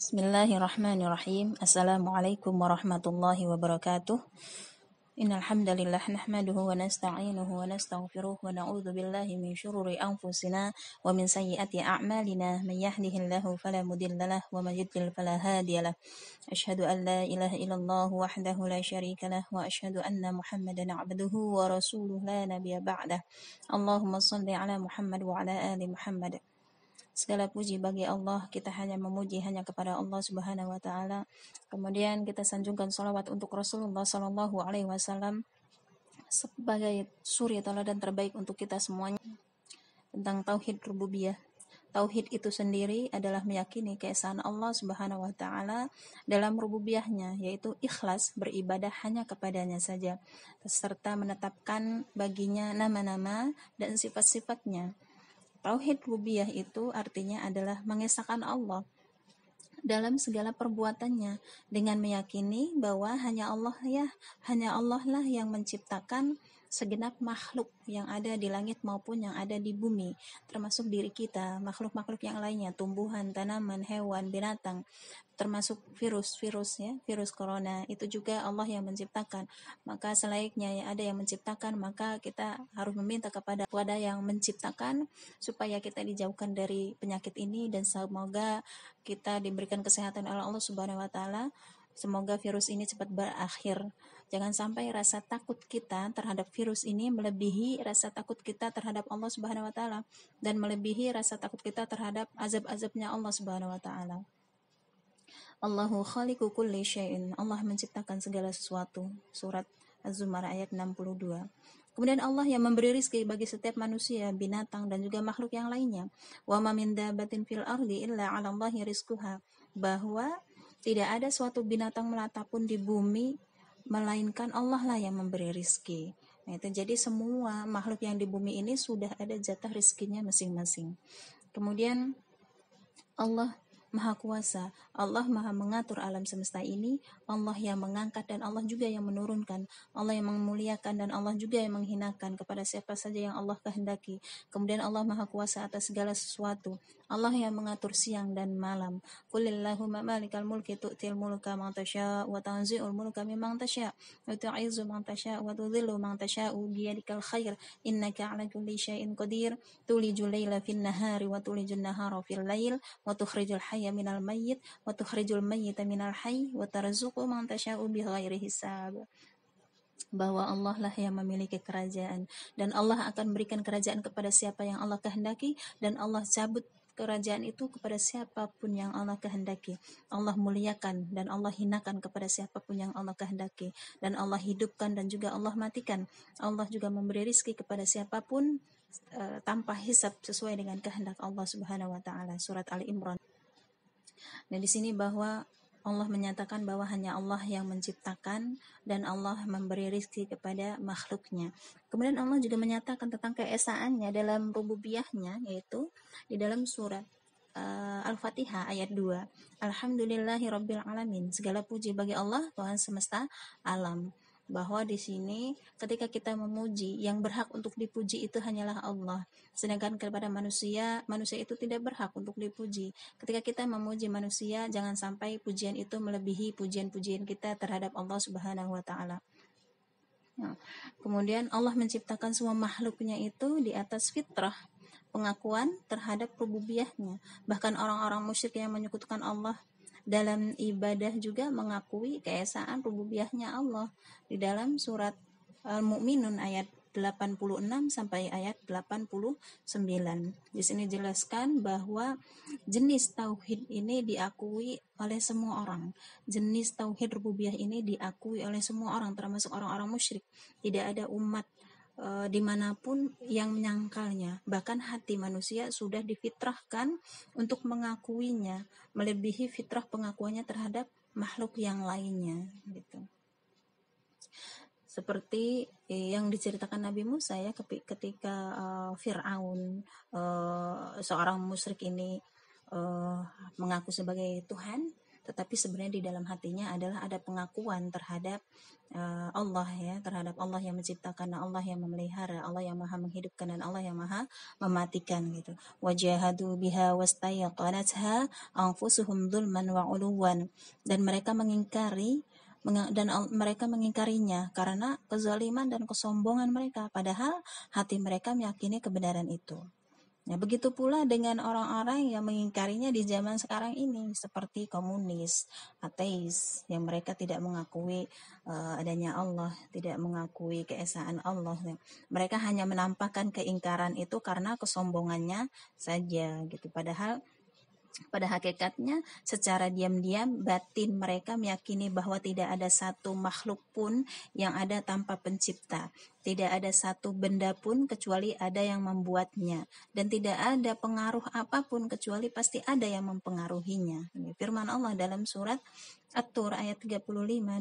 Bismillahirrahmanirrahim. Assalamualaikum warahmatullahi wabarakatuh. Innal hamdalillah nahmaduhu wa nasta'inuhu wa nastaghfiruh wa na'udzu billahi min syururi anfusina wa min sayyiati a'malina. May yahdihillahu fala mudhillalah wa may yudlil fala hadiyalah. Asyhadu an la ilaha illallah wahdahu la syarikalah wa asyhadu anna Muhammadan 'abduhu wa rasuluhu la nabiyya ba'dah. Allahumma shalli ala Muhammad wa ala ali Muhammad. Segala puji bagi Allah, kita hanya memuji hanya kepada Allah Subhanahu wa taala. Kemudian kita sanjungkan salawat untuk Rasulullah sallallahu alaihi wasallam sebagai suri tauladan terbaik untuk kita semuanya tentang tauhid rububiyah. Tauhid itu sendiri adalah meyakini keesaan Allah Subhanahu wa taala dalam rububiyahnya, yaitu ikhlas beribadah hanya kepadanya saja serta menetapkan baginya nama-nama dan sifat-sifatnya. Tauhid rububiyah itu artinya adalah mengesahkan Allah dalam segala perbuatannya dengan meyakini bahwa hanya Allah lah yang menciptakan segenap makhluk yang ada di langit maupun yang ada di bumi, termasuk diri kita, makhluk-makhluk yang lainnya, tumbuhan, tanaman, hewan, binatang, termasuk virus ya, virus corona itu juga Allah yang menciptakan. Maka selayaknya yang ada yang menciptakan, maka kita harus meminta kepada yang menciptakan supaya kita dijauhkan dari penyakit ini dan semoga kita diberikan kesehatan oleh Allah Subhanahu wa taala. Semoga virus ini cepat berakhir. Jangan sampai rasa takut kita terhadap virus ini melebihi rasa takut kita terhadap Allah Subhanahu wa taala dan melebihi rasa takut kita terhadap azab-azabnya Allah Subhanahu wa taala. Allahu khaliqu kulli syai'in. Allah menciptakan segala sesuatu. Surat Az-Zumar ayat 62. Kemudian Allah yang memberi rizki bagi setiap manusia, binatang dan juga makhluk yang lainnya. Wa ma min dabbatin fil ardi illa 'ala Allahi rizquha. Bahwa tidak ada suatu binatang melata pun di bumi melainkan Allah lah yang memberi rizki. Nah, itu jadi semua makhluk yang di bumi ini sudah ada jatah rizkinya masing-masing. Kemudian Allah Maha Kuasa, Allah Maha mengatur alam semesta ini, Allah yang mengangkat dan Allah juga yang menurunkan, Allah yang memuliakan dan Allah juga yang menghinakan kepada siapa saja yang Allah kehendaki. Kemudian Allah Maha Kuasa atas segala sesuatu, Allah yang mengatur siang dan malam. Qulillahumma malikal mulki tu'til mulka man tasya' wa tanzi'ul mulka mimman tasya' wa tu'izzu man tasya' wa tudhillu man tasya' biyadikal khair innaka 'ala kulli syai'in qadir tulijul laila fin nahari wa tulijun nahara fil lail wa tukhrijul hayya minal mayyit wa tukhrijul mayyita minal hayy wa tarzuqu man tasya'u bighairi hisab. Bahwa Allah lah yang memiliki kerajaan dan Allah akan berikan kerajaan kepada siapa yang Allah kehendaki dan Allah cabut kerajaan itu kepada siapapun yang Allah kehendaki. Allah muliakan dan Allah hinakan kepada siapapun yang Allah kehendaki dan Allah hidupkan dan juga Allah matikan. Allah juga memberi rizki kepada siapapun tanpa hisab sesuai dengan kehendak Allah Subhanahu wa taala. Surat Ali Imran. Nah, di sini bahwa Allah menyatakan bahwa hanya Allah yang menciptakan dan Allah memberi rizki kepada makhluknya. Kemudian Allah juga menyatakan tentang keesaannya dalam rububiyahnya, yaitu di dalam surat Al-Fatihah ayat 2. Alhamdulillahi rabbil alamin. Segala puji bagi Allah, Tuhan semesta alam. Bahwa di sini ketika kita memuji, yang berhak untuk dipuji itu hanyalah Allah. Sedangkan kepada manusia itu tidak berhak untuk dipuji. Ketika kita memuji manusia, jangan sampai pujian itu melebihi pujian-pujian kita terhadap Allah Subhanahu wa taala. Nah, kemudian Allah menciptakan semua makhluknya itu di atas fitrah, pengakuan terhadap rububiyahnya. Bahkan orang-orang musyrik yang menyekutukan Allah dalam ibadah juga mengakui keesaan rububiyahnya Allah di dalam surat Al-Mu'minun ayat 86 sampai ayat 89. Di sini jelaskan bahwa jenis tauhid ini diakui oleh semua orang. Jenis tauhid rububiyah ini diakui oleh semua orang, termasuk orang-orang musyrik. Tidak ada umat dimanapun yang menyangkalnya. Bahkan hati manusia sudah difitrahkan untuk mengakuinya, melebihi fitrah pengakuannya terhadap makhluk yang lainnya, gitu. Seperti yang diceritakan Nabi Musa ya, ketika Fir'aun, seorang musyrik ini mengaku sebagai Tuhan, tetapi sebenarnya di dalam hatinya adalah ada pengakuan terhadap Allah, ya, terhadap Allah yang menciptakan, Allah yang memelihara, Allah yang maha menghidupkan, dan Allah yang maha mematikan gitu. Wajahadu biha wastayaqanatha anfusuhum dzulman wa uluwan, dan mereka mereka mengingkarinya karena kezaliman dan kesombongan mereka, padahal hati mereka meyakini kebenaran itu. Nah, begitu pula dengan orang-orang yang mengingkarinya di zaman sekarang ini, seperti komunis, ateis, yang mereka tidak mengakui adanya Allah, tidak mengakui keesaan Allah. Mereka hanya menampakkan keingkaran itu karena kesombongannya saja gitu. Padahal pada hakikatnya secara diam-diam batin mereka meyakini bahwa tidak ada satu makhluk pun yang ada tanpa pencipta, tidak ada satu benda pun kecuali ada yang membuatnya, dan tidak ada pengaruh apapun kecuali pasti ada yang mempengaruhinya. Firman Allah dalam surat At-Tur ayat 35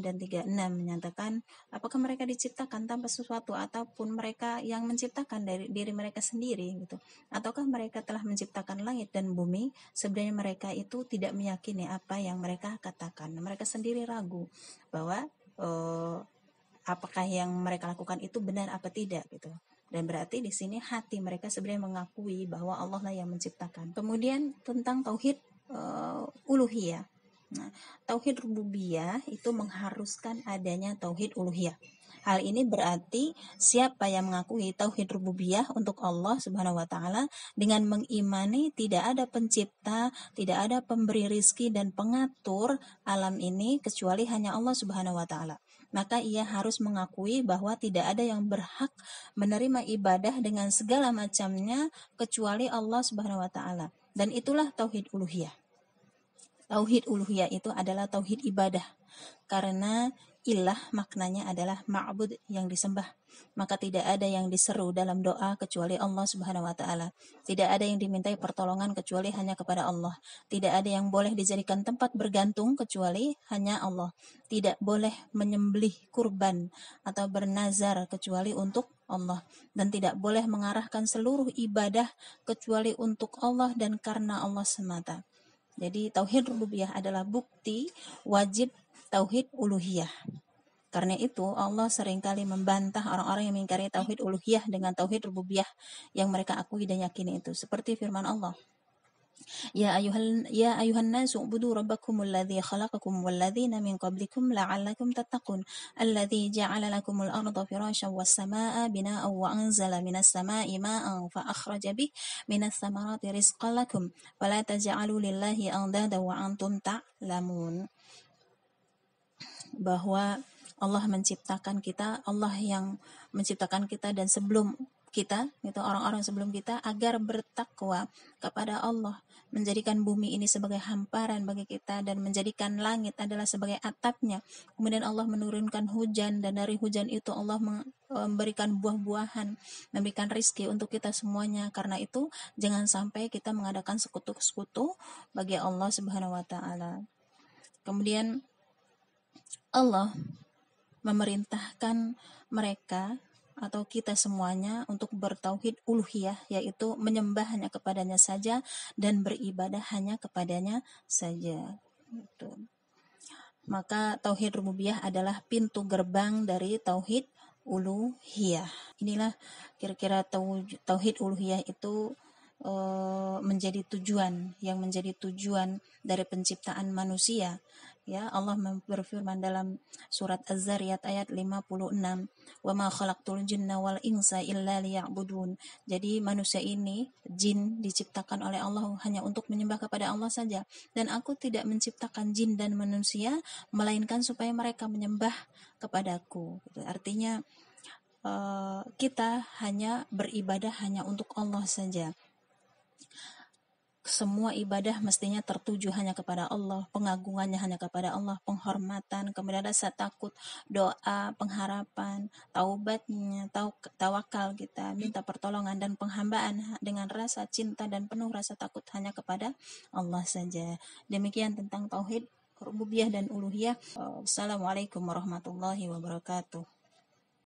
dan 36 menyatakan, apakah mereka diciptakan tanpa sesuatu ataupun mereka yang menciptakan dari diri mereka sendiri gitu, ataukah mereka telah menciptakan langit dan bumi? Sebenarnya mereka itu tidak meyakini apa yang mereka katakan. Mereka sendiri ragu bahwa apakah yang mereka lakukan itu benar apa tidak gitu. Dan berarti di sini hati mereka sebenarnya mengakui bahwa Allah lah yang menciptakan. Kemudian tentang tauhid uluhiyah. Nah, tauhid rububiyah itu mengharuskan adanya tauhid uluhiyah. Hal ini berarti siapa yang mengakui tauhid rububiyah untuk Allah Subhanahu wa taala dengan mengimani tidak ada pencipta, tidak ada pemberi rizki dan pengatur alam ini kecuali hanya Allah Subhanahu wa taala, maka ia harus mengakui bahwa tidak ada yang berhak menerima ibadah dengan segala macamnya kecuali Allah Subhanahu wa taala. Dan itulah tauhid uluhiyah. Tauhid uluhiyah itu adalah tauhid ibadah, karena ilah maknanya adalah ma'bud, yang disembah. Maka tidak ada yang diseru dalam doa kecuali Allah Subhanahu wa taala. Tidak ada yang dimintai pertolongan kecuali hanya kepada Allah. Tidak ada yang boleh dijadikan tempat bergantung kecuali hanya Allah. Tidak boleh menyembelih kurban atau bernazar kecuali untuk Allah, dan tidak boleh mengarahkan seluruh ibadah kecuali untuk Allah dan karena Allah semata. Jadi tauhid rububiyah adalah bukti wajib tauhid uluhiyah. Karena itu Allah seringkali membantah orang-orang yang mengingkari tauhid uluhiyah dengan tauhid rububiyah yang mereka akui dan yakini itu. Seperti firman Allah, Ya ayuhan nasu ubudu rabbakumul ladzi khalaqakum walladzina min qablikum la'allakum tattaqun alladzi ja'ala lakumul arda firasyan was samaa'a bina'an wa anzala minas samaa'i ma'an fa akhraja bih minas samarati rizqan lakum fala taj'alu lillahi andada wa antum ta'lamun. Bahwa Allah menciptakan kita, Allah yang menciptakan kita dan sebelum kita, itu orang-orang sebelum kita, agar bertakwa kepada Allah, menjadikan bumi ini sebagai hamparan bagi kita dan menjadikan langit adalah sebagai atapnya. Kemudian Allah menurunkan hujan dan dari hujan itu Allah memberikan buah-buahan, memberikan rizki untuk kita semuanya. Karena itu jangan sampai kita mengadakan sekutu-sekutu bagi Allah Subhanahu wa taala. Kemudian Allah memerintahkan mereka atau kita semuanya untuk bertauhid uluhiyah, yaitu menyembah hanya kepadanya saja dan beribadah hanya kepadanya saja. Gitu. Maka tauhid rububiyah adalah pintu gerbang dari tauhid uluhiyah. Inilah kira-kira tauhid uluhiyah itu menjadi tujuan dari penciptaan manusia. Ya, Allah berfirman dalam surat Az-Zariyat ayat 56, "Wa ma khalaqtul jinna wal insa illa liya'budun." Jadi manusia ini, jin, diciptakan oleh Allah hanya untuk menyembah kepada Allah saja, dan aku tidak menciptakan jin dan manusia melainkan supaya mereka menyembah kepadaku. Artinya kita hanya beribadah hanya untuk Allah saja. Semua ibadah mestinya tertuju hanya kepada Allah, pengagungannya hanya kepada Allah, penghormatan, kemudian rasa takut, doa, pengharapan, taubatnya, tawakal kita, minta pertolongan dan penghambaan dengan rasa cinta dan penuh rasa takut hanya kepada Allah saja. Demikian tentang tauhid rububiyah dan uluhiyah. Assalamualaikum warahmatullahi wabarakatuh.